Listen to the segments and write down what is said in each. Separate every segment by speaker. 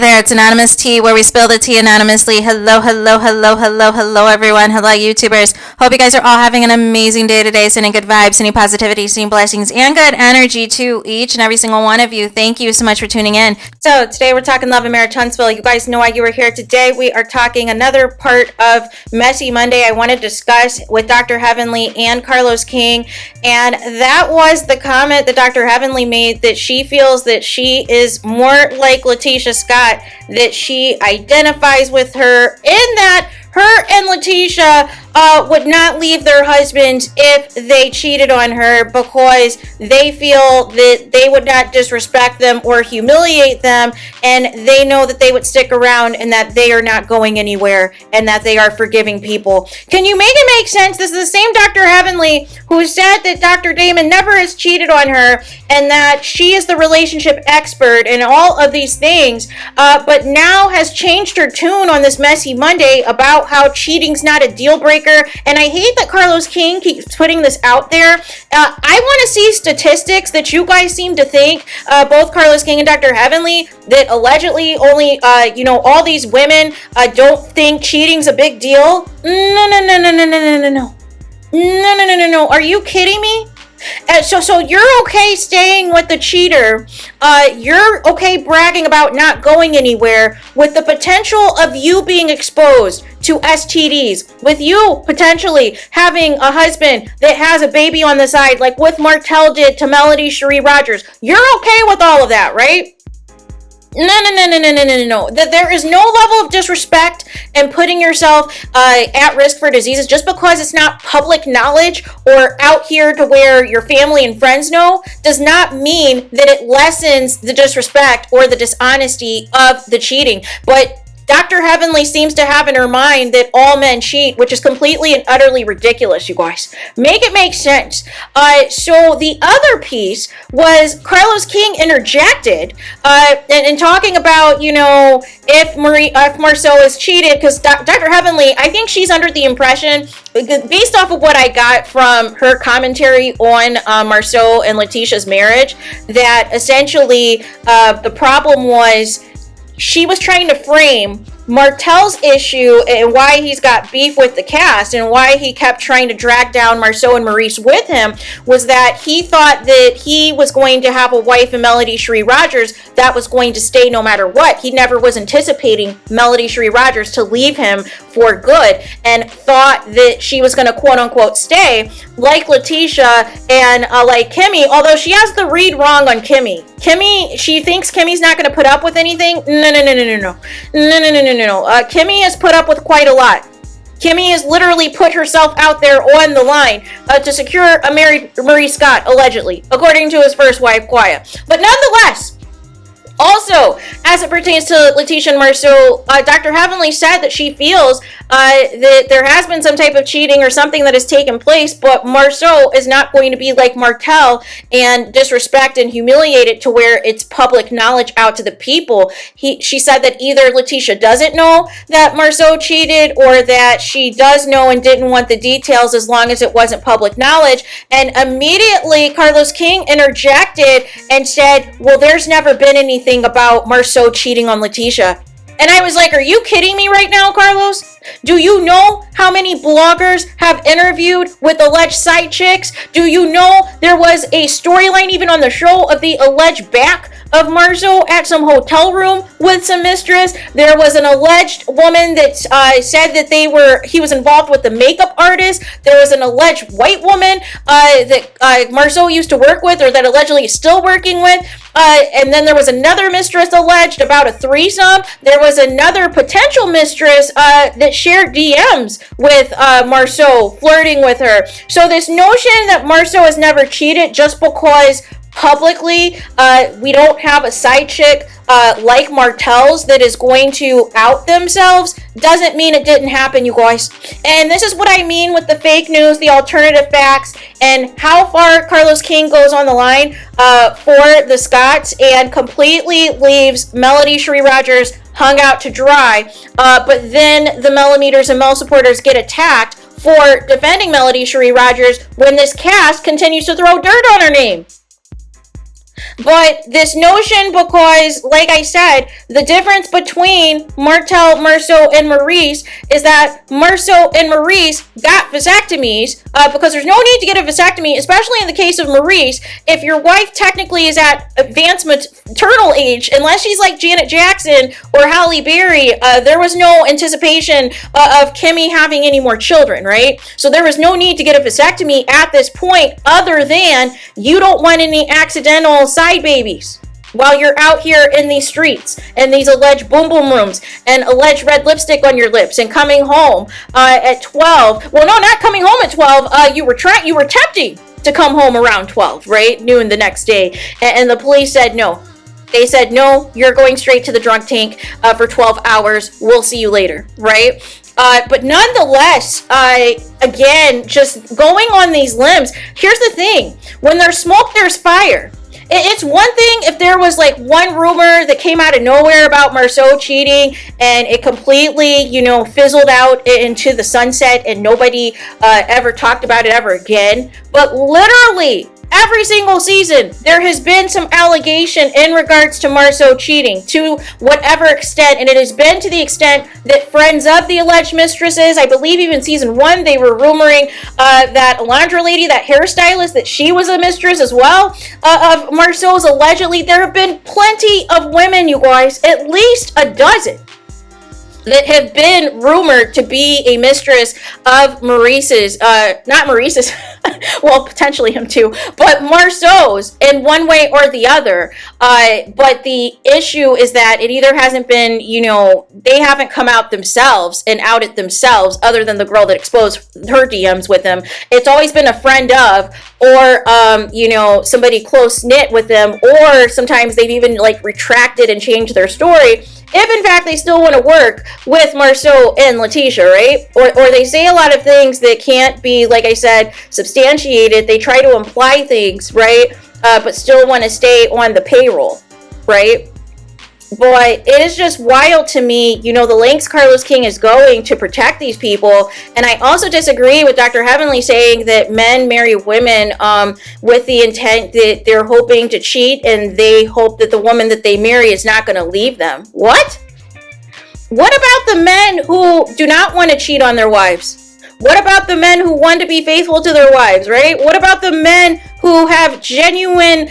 Speaker 1: there, it's Anonymous Tea, where we spill the tea anonymously. Hello, hello, hello, hello, hello, everyone. Hello, YouTubers. Hope you guys are all having an amazing day today, sending good vibes, sending positivity, sending blessings, and good energy to each and every single one of you. Thank you so much for tuning in. So today we're talking love and marriage, Huntsville. You guys know why you were here today. We are talking another part of Messy Monday I want to discuss with Dr. Heavenly and Carlos King, and that was the comment that Dr. Heavenly made, that she feels that she is more like Latisha Scott, that she identifies with her, in that her and Latisha would not leave their husbands if they cheated on her, because they feel that they would not disrespect them or humiliate them, and they know that they would stick around and that they are not going anywhere and that they are forgiving people. Can you make it make sense? This is the same Dr. Heavenly who said that Dr. Damon never has cheated on her and that she is the relationship expert and all of these things, but now has changed her tune on this Messy Monday about how cheating's not a deal breaker. And I hate that Carlos King keeps putting this out there. I want to see statistics that you guys seem to think, both Carlos King and Dr. Heavenly, that allegedly only, all these women don't think cheating's a big deal. No. Are you kidding me? So you're okay staying with the cheater, you're okay bragging about not going anywhere, with the potential of you being exposed to STDs, with you potentially having a husband that has a baby on the side, like what Martell did to Melody Cherie Rogers. You're okay with all of that, right? No. There is no level of disrespect and putting yourself at risk for diseases just because it's not public knowledge or out here to where your family and friends know, does not mean that it lessens the disrespect or the dishonesty of the cheating. But Dr. Heavenly seems to have in her mind that all men cheat, which is completely and utterly ridiculous, you guys. Make it make sense. So the other piece was Carlos King interjected and talking about, if MARSAU is cheated, because Dr. Heavenly, I think she's under the impression, based off of what I got from her commentary on MARSAU and Latisha's marriage, that essentially the problem was, she was trying to frame Martell's issue and why he's got beef with the cast and why he kept trying to drag down MARSAU and Maurice with him, was that he thought that he was going to have a wife in Melody Cherie Rogers that was going to stay no matter what. He never was anticipating Melody Cherie Rogers to leave him for good, and thought that she was going to quote unquote stay, like Latisha and like Kimmy, although she has the read wrong on Kimmy. She thinks Kimmy's not going to put up with anything. No. Kimmy has put up with quite a lot. Kimmy has literally put herself out there on the line to secure a married Marie Scott, allegedly, according to his first wife, Quaya. But nonetheless, also, as it pertains to Latisha and MARSAU, Dr. Heavenly said that she feels that there has been some type of cheating or something that has taken place, but MARSAU is not going to be like Martell and disrespect and humiliate it to where it's public knowledge out to the people. She said that either Latisha doesn't know that MARSAU cheated, or that she does know and didn't want the details as long as it wasn't public knowledge. And immediately Carlos King interjected and said, well, there's never been anything about MARSAU cheating on Latisha. And I was like, are you kidding me right now, Carlos? Do you know how many bloggers have interviewed with alleged side chicks? Do you know there was a storyline even on the show of the alleged back of MARSAU at some hotel room with some mistress? There was an alleged woman that said that he was involved with the makeup artist. There was an alleged white woman that MARSAU used to work with, or that allegedly is still working with. And then there was another mistress alleged about a threesome. There was another potential mistress that shared DMs with MARSAU, flirting with her. So this notion that MARSAU has never cheated just because publicly we don't have a side chick like Martell's that is going to out themselves, doesn't mean it didn't happen, you guys. And this is what I mean with the fake news, the alternative facts, and how far Carlos King goes on the line for the Scotts and completely leaves Melody Cherie Rogers hung out to dry. But then the Millimeters and Mel supporters get attacked for defending Melody Cherie Rogers when this cast continues to throw dirt on her name. But this notion, because like I said, the difference between Martel, MARSAU, and Maurice is that MARSAU and Maurice got vasectomies because there's no need to get a vasectomy, especially in the case of Maurice. If your wife technically is at advanced maternal age, unless she's like Janet Jackson or Halle Berry, there was no anticipation of Kimmy having any more children, right? So there was no need to get a vasectomy at this point, other than you don't want any accidental side babies while you're out here in these streets and these alleged boom boom rooms and alleged red lipstick on your lips and coming home at 12. Well, no, not coming home at 12. You were tempting to come home around 12, right? Noon the next day. And the police said no. They said, no, you're going straight to the drunk tank for 12 hours. We'll see you later, right? But nonetheless, again, just going on these limbs, here's the thing. When there's smoke, there's fire. It's one thing if there was like one rumor that came out of nowhere about MARSAU cheating and it completely, fizzled out into the sunset and nobody ever talked about it ever again. But literally, every single season, there has been some allegation in regards to MARSAU cheating to whatever extent, and it has been to the extent that friends of the alleged mistresses, I believe even season 1, they were rumoring that Alondra lady, that hairstylist, that she was a mistress as well of MARSAU's allegedly. There have been plenty of women, you guys, at least a dozen, that have been rumored to be a mistress of Maurice's, not Maurice's, well, potentially him too, but MARSAU's in one way or the other. But the issue is that it either hasn't been, they haven't come out themselves and outed themselves, other than the girl that exposed her DMs with them. It's always been a friend of, or, somebody close knit with them, or sometimes they've even like retracted and changed their story, if in fact they still want to work with MARSAU and Latisha, right? Or they say a lot of things that can't be, like I said, substantiated. They try to imply things, right? But still want to stay on the payroll, right? But it is just wild to me, the lengths Carlos King is going to protect these people. And I also disagree with Dr. Heavenly saying that men marry women with the intent that they're hoping to cheat and they hope that the woman that they marry is not going to leave them. What? What about the men who do not want to cheat on their wives? What about the men who want to be faithful to their wives, right? What about the men who have genuine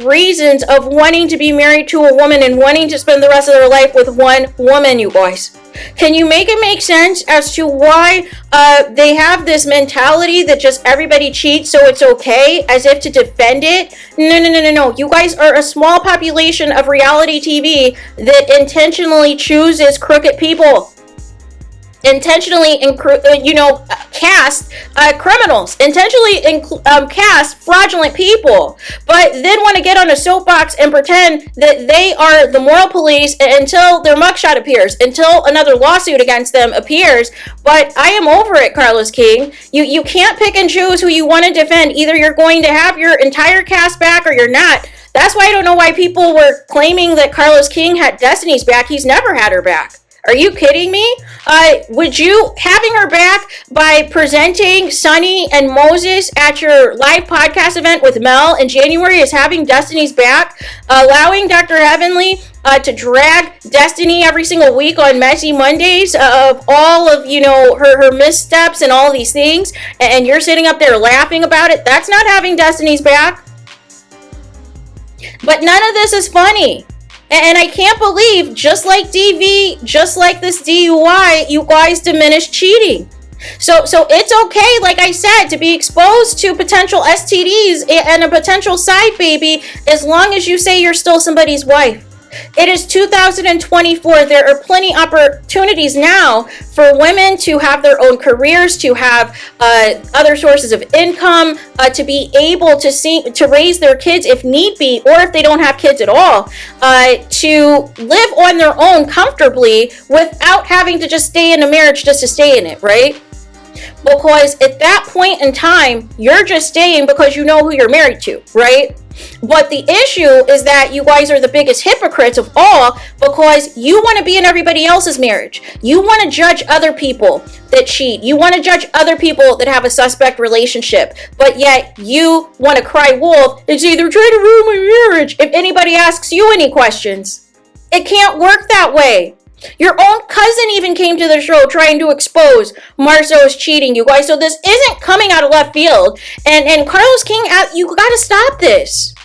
Speaker 1: reasons of wanting to be married to a woman and wanting to spend the rest of their life with one woman, you guys? Can you make it make sense as to why they have this mentality that just everybody cheats, so it's okay, as if to defend it? No. You guys are a small population of reality TV that intentionally chooses crooked people. Intentionally, cast criminals, intentionally cast fraudulent people, but then want to get on a soapbox and pretend that they are the moral police until their mugshot appears, until another lawsuit against them appears. But I am over it, Carlos King. You can't pick and choose who you want to defend. Either you're going to have your entire cast back or you're not. That's why I don't know why people were claiming that Carlos King had Destiny's back. He's never had her back. Are you kidding me? Would you having her back by presenting Sonny and Moses at your live podcast event with Mel in January as having Destiny's back, allowing Dr. Heavenly to drag Destiny every single week on Messy Mondays of all of, her missteps and all these things, and you're sitting up there laughing about it? That's not having Destiny's back. But none of this is funny. And I can't believe, just like DV, just like this DUI, you guys diminish cheating. So it's okay, like I said, to be exposed to potential STDs and a potential side baby, as long as you say you're still somebody's wife. It is 2024. There are plenty opportunities now for women to have their own careers, to have other sources of income, to be able to raise their kids if need be, or if they don't have kids at all, to live on their own comfortably without having to just stay in a marriage just to stay in it, right? Because at that point in time, you're just staying because you know who you're married to, right? But the issue is that you guys are the biggest hypocrites of all, because you want to be in everybody else's marriage. You want to judge other people that cheat. You want to judge other people that have a suspect relationship. But yet you want to cry wolf and say they're trying to ruin my marriage if anybody asks you any questions. It can't work that way. Your own cousin even came to the show trying to expose MARSAU's cheating, you guys. So this isn't coming out of left field. And Carlos King, you gotta stop this.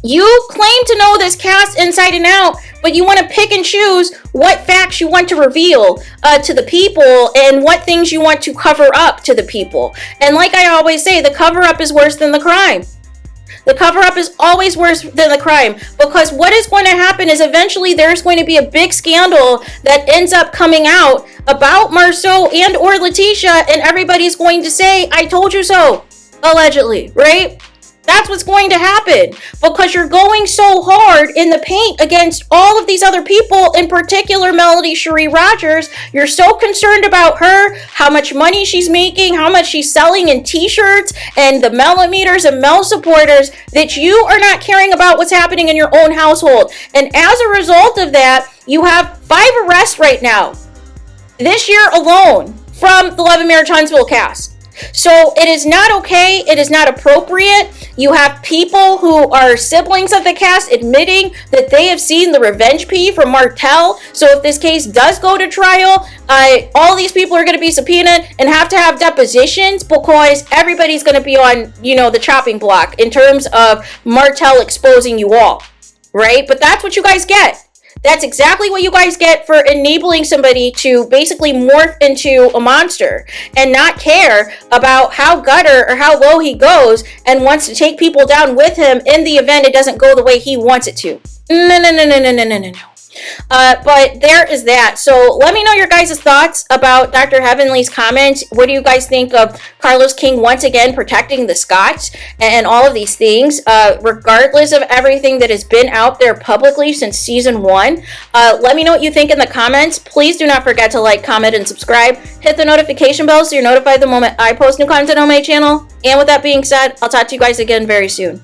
Speaker 1: You claim to know this cast inside and out, but you want to pick and choose what facts you want to reveal to the people and what things you want to cover up to the people. And like I always say, the cover-up is worse than the crime. The cover-up is always worse than the crime, because what is going to happen is eventually there's going to be a big scandal that ends up coming out about MARSAU and or Latisha, and everybody's going to say, I told you so, allegedly, right? That's what's going to happen, because you're going so hard in the paint against all of these other people, in particular Melody Cherie Rogers. You're so concerned about her, how much money she's making, how much she's selling in t-shirts and the millimeters and Mel supporters, that you are not caring about what's happening in your own household. And as a result of that, you have 5 arrests right now, this year alone, from the Love and Marriage Huntsville cast. So it is not okay. It is not appropriate. You have people who are siblings of the cast admitting that they have seen the revenge pee from Martell. So if this case does go to trial, all these people are going to be subpoenaed and have to have depositions, because everybody's going to be on, the chopping block in terms of Martell exposing you all, right? But that's what you guys get. That's exactly what you guys get for enabling somebody to basically morph into a monster and not care about how gutter or how low he goes, and wants to take people down with him in the event it doesn't go the way he wants it to. No. But there is that. So let me know your guys' thoughts about Dr. Heavenly's comment. What do you guys think of Carlos King once again protecting the Scots and all of these things, regardless of everything that has been out there publicly since season 1? Let me know what you think in the comments. Please do not forget to like, comment, and subscribe. Hit the notification bell so you're notified the moment I post new content on my channel. And with that being said, I'll talk to you guys again very soon.